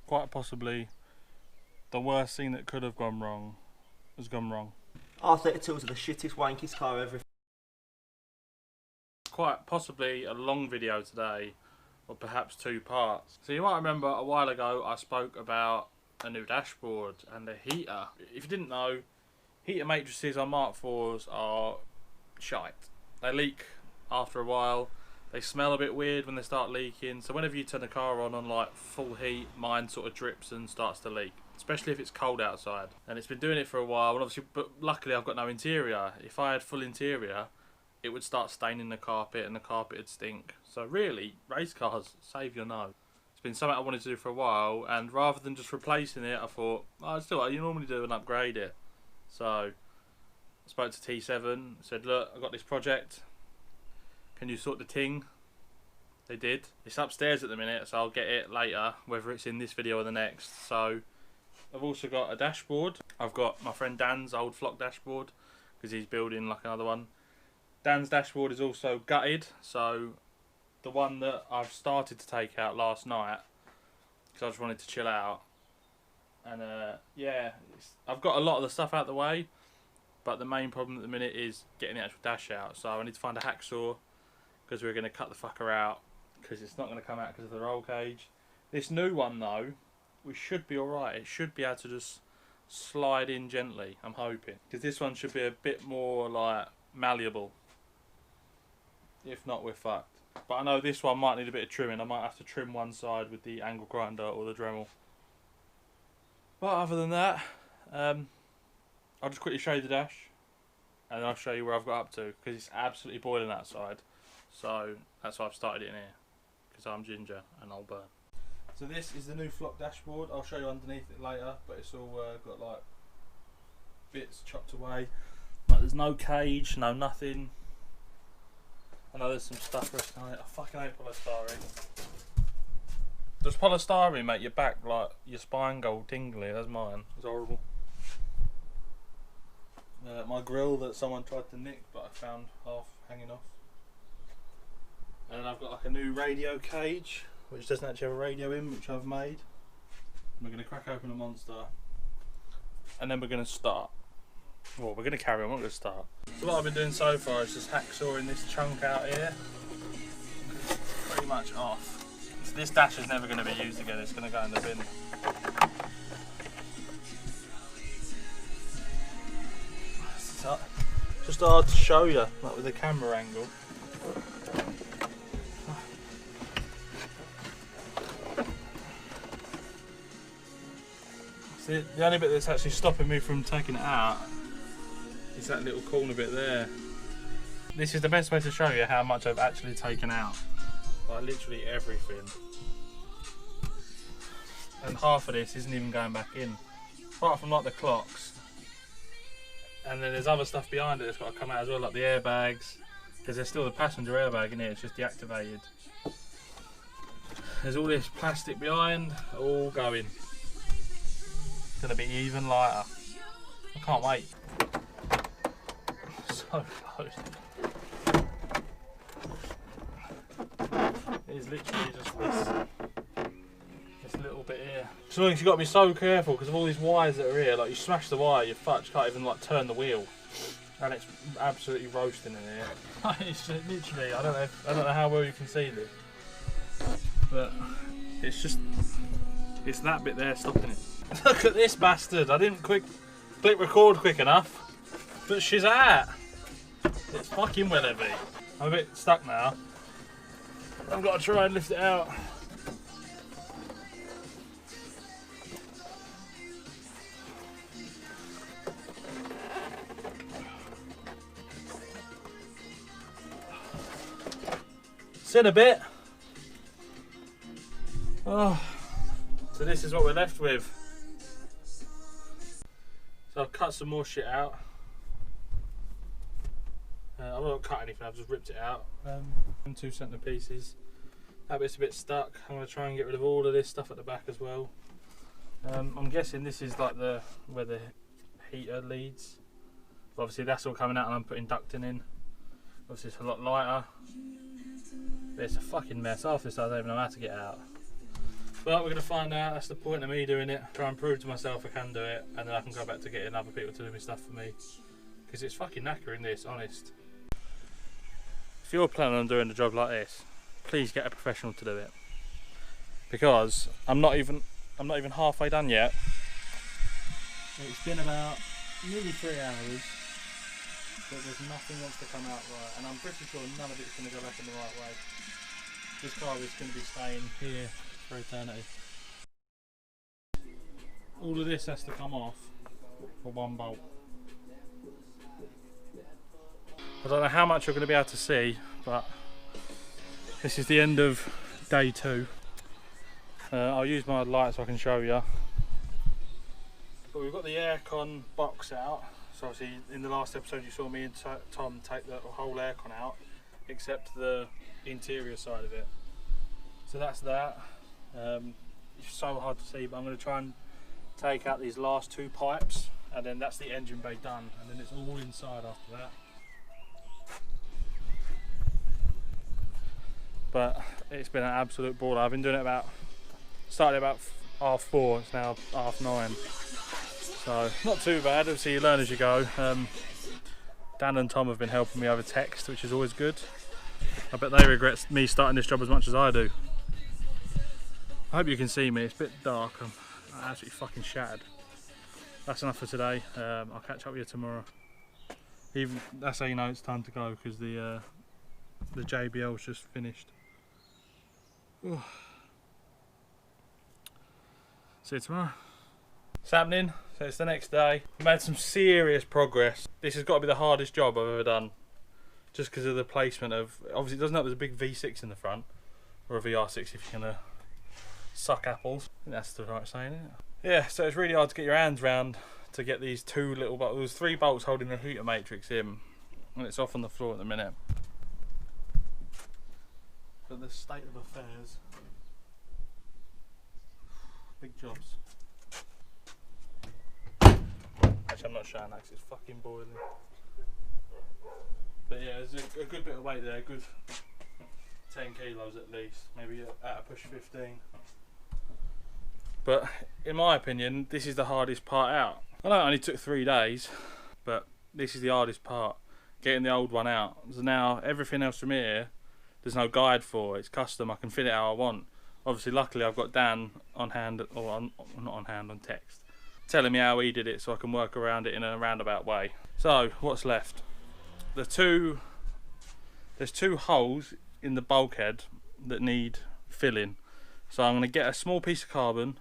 quite possibly the worst thing that could have gone wrong has gone wrong. R32s are the shittest, wankiest car ever. Quite possibly a long video today, or perhaps 2 parts. So you might remember a while ago I spoke about a new dashboard and a heater. If you didn't know, heater matrices on Mark IVs are shite. They leak after a while. They smell a bit weird when they start leaking. So whenever you turn the car on like full heat, mine sort of drips and starts to leak. Especially if it's cold outside. And it's been doing it for a while. And obviously, but luckily I've got no interior. If I had full interior, it would start staining the carpet and the carpet would stink. So really, race cars, save your nose. It's been something I wanted to do for a while, and rather than just replacing it, I thought, oh, it's still what you normally do and upgrade it. So I spoke to T7, said, look, I've got this project. Can you sort the ting? They did. It's upstairs at the minute, so I'll get it later, whether it's in this video or the next. So I've also got a dashboard. I've got my friend Dan's old Flock dashboard, because he's building like another one. Dan's dashboard is also gutted, so the one that I've started to take out last night, because I just wanted to chill out. And yeah, I've got a lot of the stuff out the way, but the main problem at the minute is getting the actual dash out. So I need to find a hacksaw, because we're going to cut the fucker out, because it's not going to come out because of the roll cage. This new one though, we should be alright. It should be able to just slide in gently, I'm hoping. Because this one should be a bit more like malleable. If not, we're fucked. But I know this one might need a bit of trimming. I might have to trim one side with the angle grinder or the Dremel. But other than that, I'll just quickly show you the dash, and then I'll show you where I've got up to, because it's absolutely boiling outside. So that's why I've started it in here, because I'm ginger and I'll burn. So this is the new Flock dashboard. I'll show you underneath it later, but it's all got like bits chopped away. Like there's no cage, no nothing. I know there's some stuff resting on it. I fucking hate polystyrene. Does polystyrene make your back, like, your spine go tingly? That's mine. It's horrible. My grill that someone tried to nick, but I found half hanging off. And then I've got like a new radio cage, which doesn't actually have a radio in, which I've made. We're going to crack open a Monster. And then we're going to start. Well, we're going to carry on, we're going to start. So what I've been doing so far is just hacksawing this chunk out here. Pretty much off. So this dash is never going to be used again, it's going to go in the bin. It's just hard to show you, like with the camera angle. See, the only bit that's actually stopping me from taking it out is that little corner bit there. This is the best way to show you how much I've actually taken out. Like literally everything. And half of this isn't even going back in. Apart from like the clocks. And then there's other stuff behind it that's got to come out as well, like the airbags. Because there's still the passenger airbag in here, it's just deactivated. There's all this plastic behind, all going. It's going to be even lighter. I can't wait. So close. It is literally just this little bit here. So you've got to be so careful because of all these wires that are here. Like you smash the wire, you're fucked. You can't even like turn the wheel, and it's absolutely roasting in here. It's just, literally, I don't know how well you can see this, but it's that bit there stopping it. Look at this bastard! I didn't click record quick enough, but she's out. It's fucking well heavy. I'm a bit stuck now. I've got to try and lift it out. Sit a bit. Oh, so this is what we're left with. So I've cut some more shit out. I won't cut anything, I've just ripped it out. 2 center pieces. That bit's a bit stuck. I'm going to try and get rid of all of this stuff at the back as well. I'm guessing this is like where the heater leads. But obviously that's all coming out and I'm putting ducting in. Obviously it's a lot lighter. But it's a fucking mess. Half this I don't even know how to get out. But we're going to find out. That's the point of me doing it. Try and prove to myself I can do it, and then I can go back to getting other people to do my stuff for me. Because it's fucking knackering this, honest. If you're planning on doing a job like this, please get a professional to do it. Because I'm not even halfway done yet. It's been about nearly 3 hours, but there's nothing wants to come out right, and I'm pretty sure none of it's going to go back in the right way. This car is going to be staying here for eternity. All of this has to come off for one bolt. I don't know how much you're going to be able to see, but this is the end of day 2. I'll use my light so I can show you. But we've got the aircon box out. So obviously in the last episode you saw me and Tom take the whole aircon out, except the interior side of it. So that's that. It's so hard to see, but I'm going to try and take out these last 2 pipes, and then that's the engine bay done, and then it's all inside after that. But it's been an absolute ball. I've been doing it started about 4:30, it's now 9:30. So not too bad. Obviously you learn as you go. Dan and Tom have been helping me over text, which is always good. I bet they regret me starting this job as much as I do. I hope you can see me. It's a bit dark. I'm absolutely fucking shattered. That's enough for today. I'll catch up with you tomorrow. That's how you know it's time to go, because the JBL's just finished. Ooh. See you tomorrow. It's happening. So it's the next day. We've made some serious progress. This has got to be the hardest job I've ever done, just because of the placement of. Obviously, it doesn't have there's a big V6 in the front, or a VR6 if you're gonna suck apples. I think that's the right saying, isn't it? Yeah. So it's really hard to get your hands round to get these 2 little bolts. There's 3 bolts holding the heater matrix in, and it's off on the floor at the minute. But the state of affairs, big jobs. Actually, I'm not showing that because it's fucking boiling. But yeah, there's a good bit of weight there, good 10 kilos at least, maybe at a push 15. But in my opinion, this is the hardest part out. I know it only took 3 days, but this is the hardest part, getting the old one out. So now everything else from here, there's no guide for. It's custom. I can fit it how I want. Obviously, luckily, I've got Dan on hand, or not on hand, on text, telling me how he did it, so I can work around it in a roundabout way. So what's left? There's 2 holes in the bulkhead that need filling. So I'm going to get a small piece of carbon,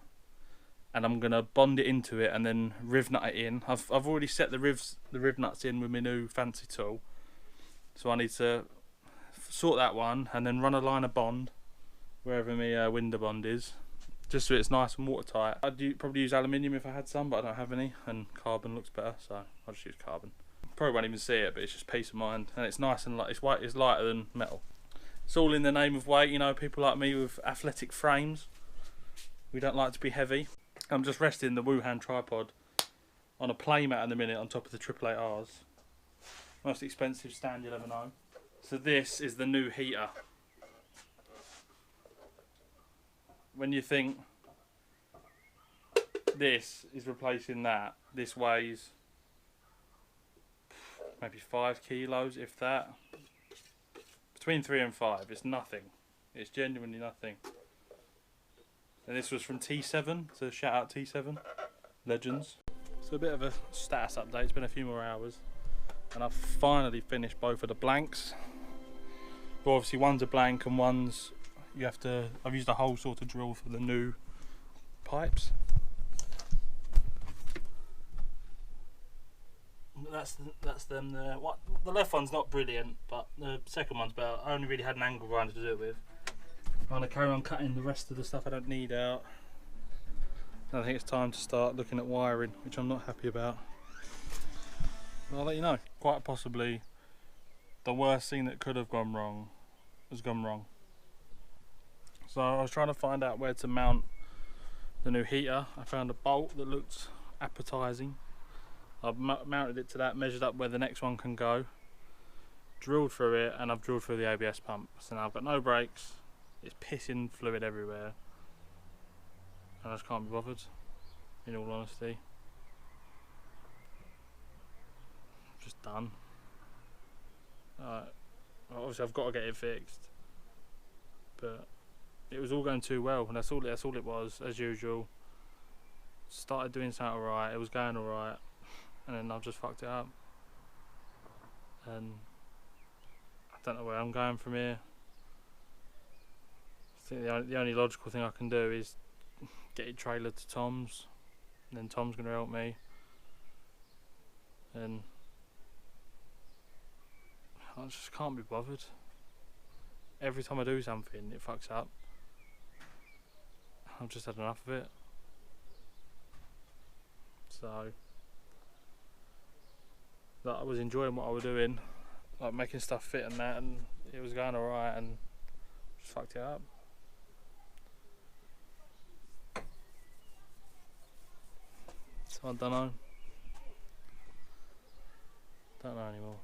and I'm going to bond it into it, and then riv nut it in. I've already set the riv nuts in with my new fancy tool. So I need to sort that one, and then run a line of bond wherever my window bond is, just so it's nice and watertight. I'd probably use aluminium if I had some, but I don't have any, and carbon looks better, so I'll just use carbon. Probably won't even see it, but it's just peace of mind, and it's nice and light. It's white. It's lighter than metal. It's all in the name of weight, you know. People like me with athletic frames, we don't like to be heavy. I'm just resting the Wuhan tripod on a playmat at the minute on top of the 888Rs. Most expensive stand you'll ever know. So this is the new heater. When you think this is replacing that, this weighs maybe 5 kilos, if that. Between 3 and 5, it's nothing. It's genuinely nothing. And this was from T7, so shout out T7, legends. So a bit of a status update, it's been a few more hours, and I've finally finished both of the blanks. But obviously one's a blank and one's, I've used a hole saw to drill for the new pipes. That's them there. The left one's not brilliant, but the second one's better. I only really had an angle grinder to do it with. I'm going to carry on cutting the rest of the stuff I don't need out. I think it's time to start looking at wiring, which I'm not happy about. But I'll let you know. Quite possibly the worst thing that could have gone wrong has gone wrong. So I was trying to find out where to mount the new heater. I found a bolt that looked appetising. I've mounted it to that, measured up where the next one can go, drilled through it, and I've drilled through the ABS pump. So now I've got no brakes, it's pissing fluid everywhere. and I just can't be bothered, in all honesty. Just done. Obviously I've got to get it fixed, but it was all going too well, and that's all it was, as usual. Started doing something alright, it was going alright, and then I've just fucked it up. And I don't know where I'm going from here. I think the only logical thing I can do is get it trailered to Tom's, and then Tom's going to help me. And I just can't be bothered. Every time I do something, it fucks up. I've just had enough of it. So, I was enjoying what I was doing, like making stuff fit and that, and it was going alright, and just fucked it up. So I don't know. Don't know anymore.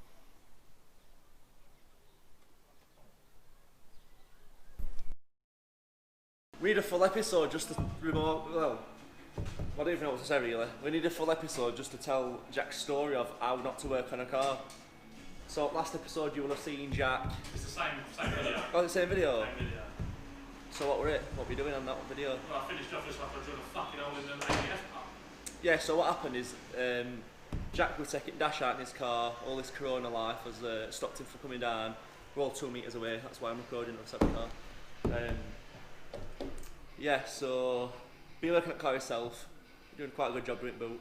We need a full episode just to remote. Well, I don't even know what to say really. We need a full episode just to tell Jack's story of how not to work on a car. So last episode you will have seen Jack. It's the same video. Oh, the same video? Same video. So what were it? What were you doing on that video? Well, I finished off just like I was doing a fucking hole in the ABS pump. Yeah, so what happened is Jack was taking dash out in his car. All this corona life has stopped him from coming down. We're all 2 meters away, that's why I'm recording on a separate car. Yeah, so been working at car yourself, doing quite a good job doing boot.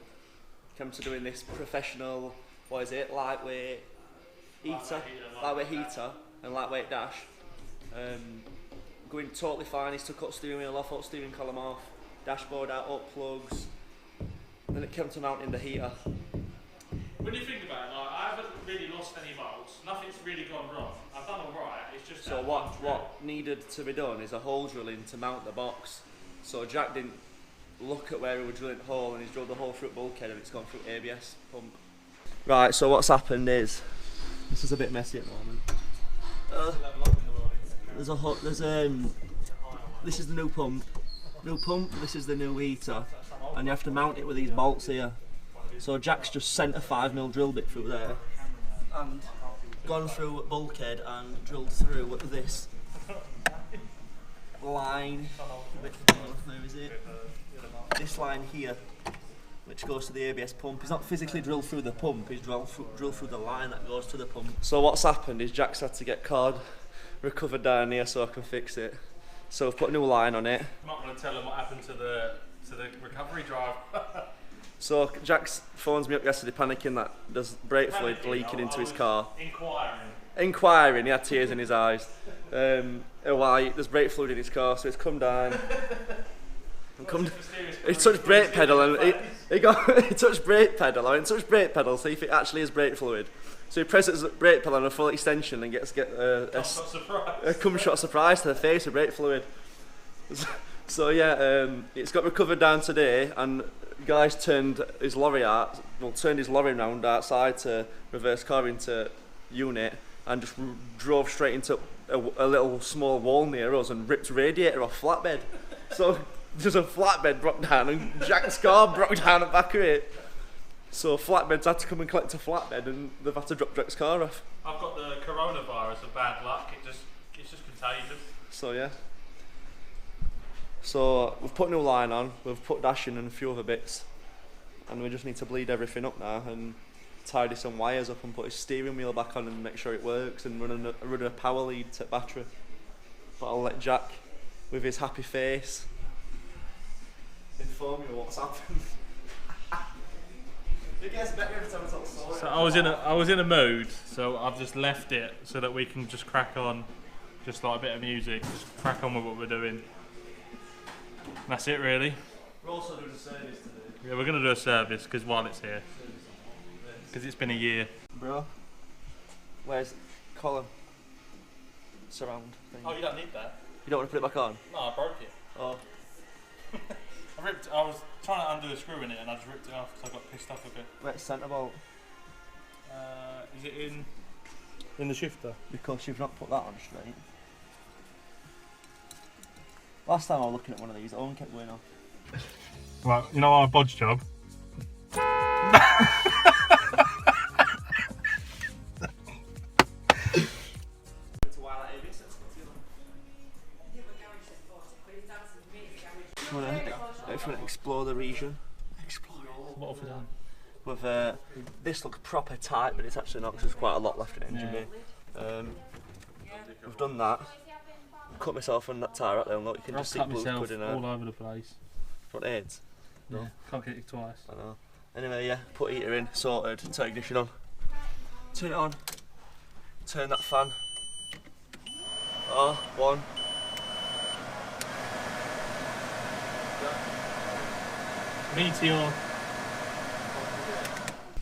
Came to doing this professional, what is it, lightweight heater and lightweight dash. Going totally fine. He's took up steering wheel off, up steering column off, dashboard out, up plugs. Then it came to mounting the heater. When you think about it, like, I haven't really lost any bolts. Nothing's really gone wrong. I've done alright. It's just so what needed to be done is a hole drilling to mount the box. So Jack didn't look at where he was drilling the hole, and he's drilled the hole through bulkhead, and it's gone through ABS pump. Right. So what's happened is this is a bit messy at the moment. This is the new pump. This is the new heater, and you have to mount it with these bolts here. So Jack's just sent a 5mm drill bit through there and gone through bulkhead and drilled through this line. Where is it? This line here, which goes to the ABS pump. He's not physically drilled through the pump, he's drilled through the line that goes to the pump. So what's happened is Jack's had to get card recovered down here so I can fix it. So we've put a new line on it. I'm not going to tell him what happened to the recovery drive. So Jack's phones me up yesterday panicking that there's brake fluid leaking into his car. Inquiring, he had tears in his eyes. Why? There's brake fluid in his car, so it's come down. He touched brake pedal and he touched brake pedal. I went touch brake pedal, see if it actually is brake fluid. So he presses the brake pedal on a full extension and gets a cum shot surprise to the face of brake fluid. So yeah, it's got recovered down today, and guys turned his lorry round outside to reverse car into unit, and just drove straight into a little small wall near us and ripped radiator off flatbed. So there's a flatbed broke down, and Jack's car broke down at the back of it. So flatbeds had to come and collect a flatbed, and they've had to drop Jack's car off. I've got the coronavirus of bad luck. It's just contagious. So yeah. So we've put a new line on, we've put dash in and a few other bits, and we just need to bleed everything up now and tidy some wires up and put his steering wheel back on and make sure it works, and run a power lead to battery. But I'll let Jack, with his happy face, inform you what's happened. It gets better every time I tell the story. So I was in a mood, so I've just left it so that we can just crack on, just like a bit of music, just crack on with what we're doing. That's it really. We're also doing a service today. Yeah, we're going to do a service because while it's here. Because it's been a year. Bro, where's column? Surround thing. Oh, you don't need that. You don't want to put it back on? No, I broke it. Oh. I was trying to undo a screw in it and I just ripped it off because I got pissed off a bit. Where's centre bolt? Is it in the shifter? Because you've not put that on straight. Last time I was looking at one of these, the oven kept going off. Right, you know our bodge job? If we want to explore the region. What have we done? With this looks proper tight, but it's actually not because there's quite a lot left in the engine bay. We've done that. Cut myself on that tyre out there, and look, you can just see blood cutting out. All over the place. What AIDS? No. Yeah, can't get it twice. I know. Anyway, yeah, put heater in, sorted, turn ignition on. Turn it on. Turn that fan. One. Meteor.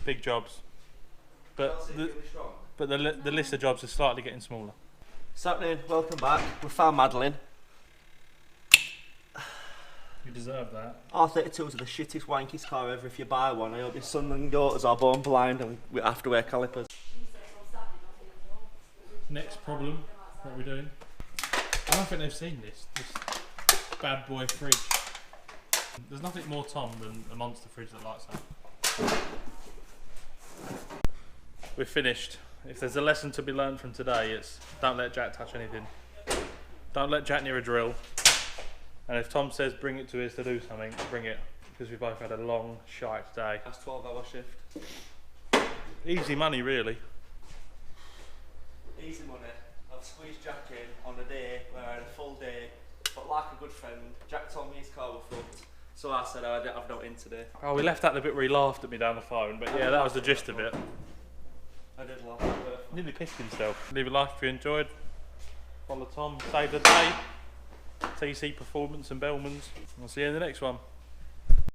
Big jobs. But the list of jobs is slightly getting smaller. What's happening? Welcome back. We found Madeline. You deserve that. R32s are the shittest, wankiest car ever. If you buy one, I hope your son and daughters are born blind and we have to wear calipers. Next problem, what are we doing? I don't think they've seen this bad boy fridge. There's nothing more Tom than a monster fridge that lights up. We're finished. If there's a lesson to be learned from today, it's don't let Jack touch anything. Don't let Jack near a drill. And if Tom says bring it to us to do something, bring it. Because we both had a long shite day. That's 12-hour shift. Easy money, really. Easy money. I've squeezed Jack in on a day where I had a full day, but like a good friend, Jack told me his car was fucked. So I said, I didn't have no in today. Oh, we left out the bit where he laughed at me down the phone, but yeah, that was the gist of it. I did laugh. Nearly pissed himself. Leave a like if you enjoyed. Follow Tom, save the day. TC Performance and Bellmans. I'll see you in the next one.